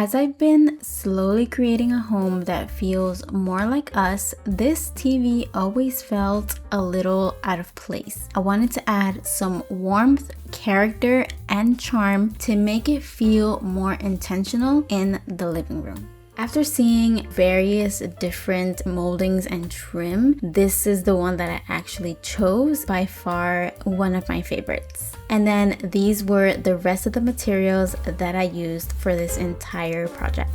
As I've been slowly creating a home that feels more like us, this TV always felt a little out of place. I wanted to add some warmth, character, and charm to make it feel more intentional in the living room. After seeing various different moldings and trim, this is the one that I actually chose, by far one of my favorites. And then these were the rest of the materials that I used for this entire project.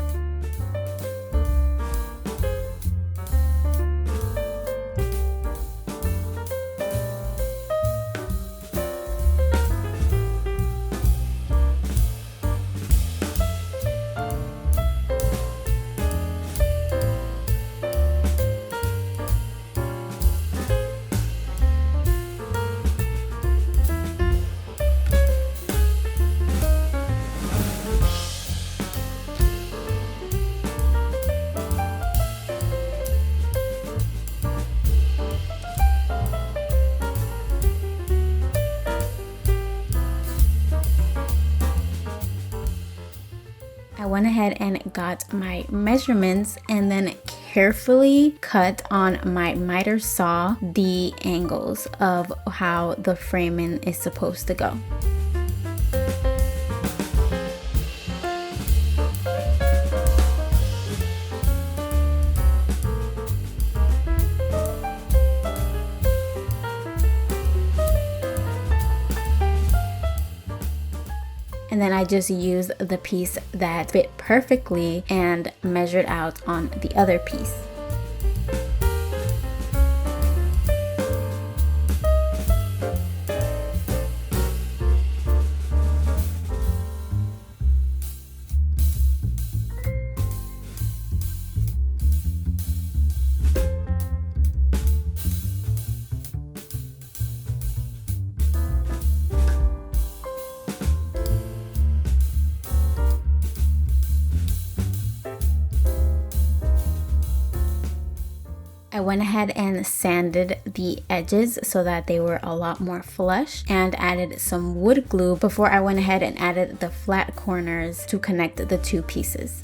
I went ahead and got my measurements and then carefully cut on my miter saw the angles of how the framing is supposed to go. And then I just used the piece that fit perfectly and measured out on the other piece. I went ahead and sanded the edges so that they were a lot more flush and added some wood glue before I went ahead and added the flat corners to connect the two pieces.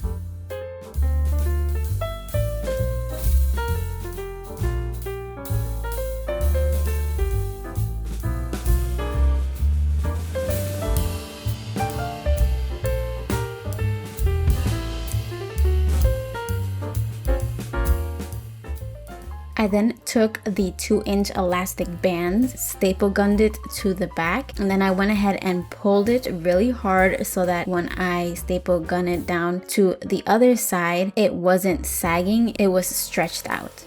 I then took the 2-inch elastic bands, staple gunned it to the back, and then I went ahead and pulled it really hard so that when I staple gun it down to the other side, it wasn't sagging, it was stretched out.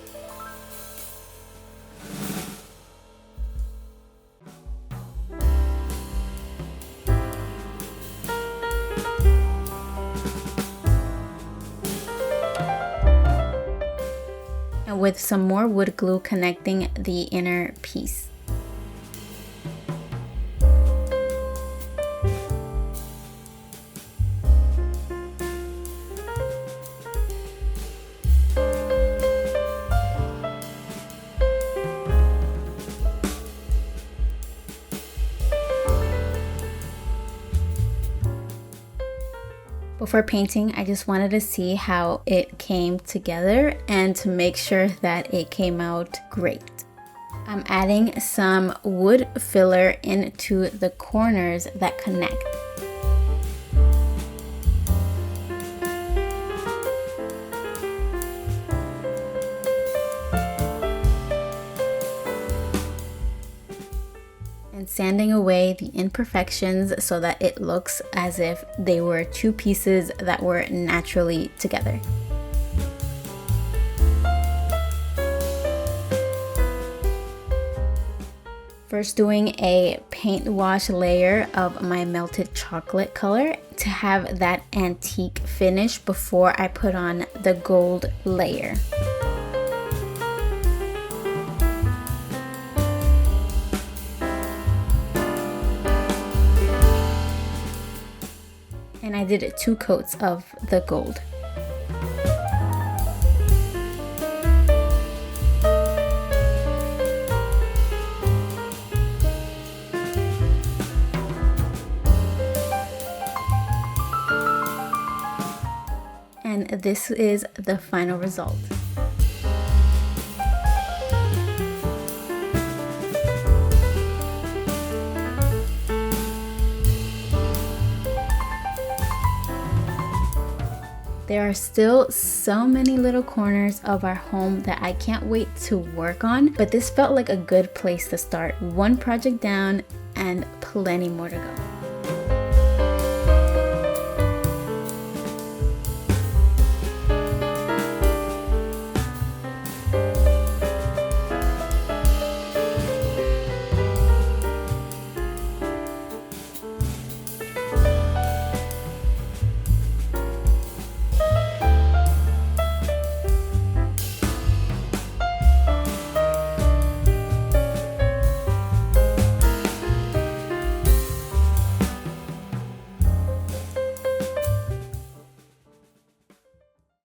With some more wood glue connecting the inner piece. Before painting, I just wanted to see how it came together and to make sure that it came out great. I'm adding some wood filler into the corners that connect. And sanding away the imperfections so that it looks as if they were two pieces that were naturally together. First, doing a paint wash layer of my melted chocolate color to have that antique finish before I put on the gold layer. And I did 2 coats of the gold. this is the final result. There are still so many little corners of our home that I can't wait to work on, but this felt like a good place to start. One project down and plenty more to go.